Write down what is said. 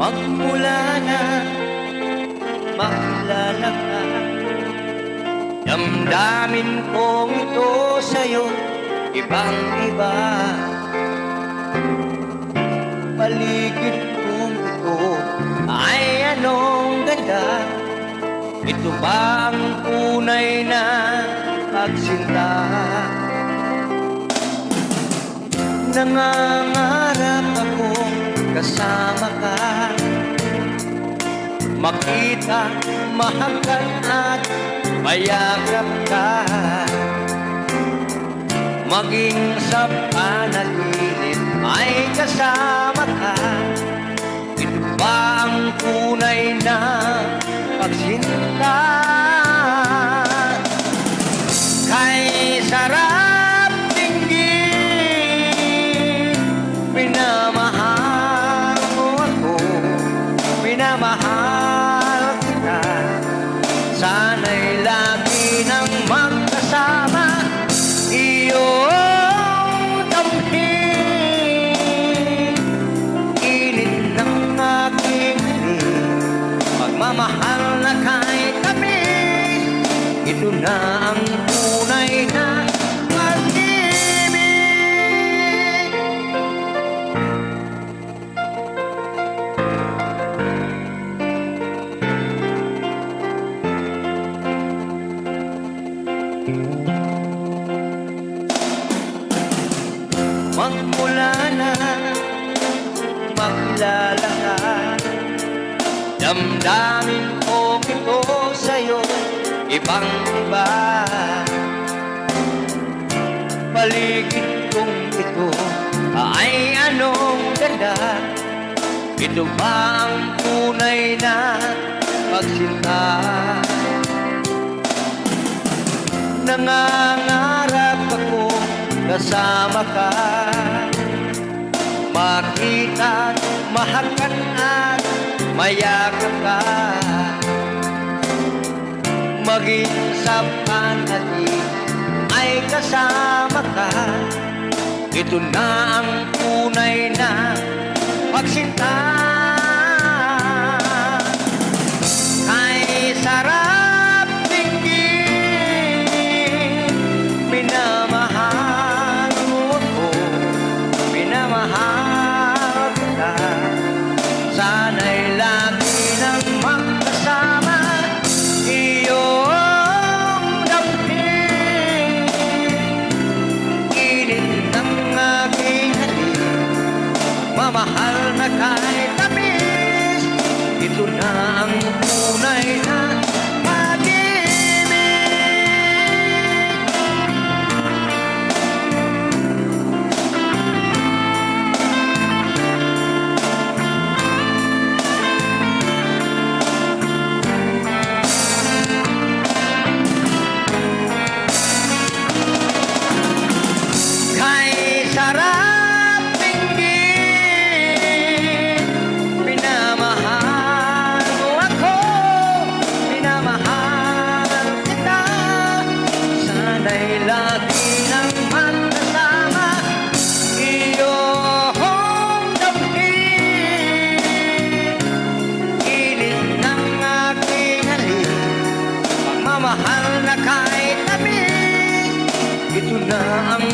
Magmula na makilala ka, damdamin kong ito sa'yo, ibang-iba. Paligid kong ito ay anong ganda. Ito ba ang tunay na pagsinta? Nangangarap akong kasama ka, makita, mahakal at mayakap ka, maging sa panaginip ay kasama ka. Ito ba ang tunay na pagsinta? Kay sarap tingin, pinamahal mo ako, pinamahal kita. Sana'y lagi nang magkasama, iyong damhin. Init ng aking hiling, pagmamahal na kahit tamis. Ito na ang tunay na pag-ibig. Magmula na makilala ka, damdamin kong ito sa'yo, ibang-iba. Paligid kong ito ay anong ganda. Ito ba ang tunay na pagsinta? Nangangarap ako kasama ka, makita, mahakan at mayakap ka, maging sa panaginip ay kasama ka. Ito na ang tunay na pagsinta. Kay sarap tingin, minamahal mo ako, minamahal kita. Sana'y lagi nang magkasama, iyong damhin. Init ng aking halik, mamahal na kahit tamis. Ito na ang tunay na pag-ibig. Kay sarap tingin, pinamahal mo ako, pinamahal kita. Sana'y lagi nang magkasama, iyong damhin. Init ng aking halik, pagmamahal na kahit tamis. Ito na ang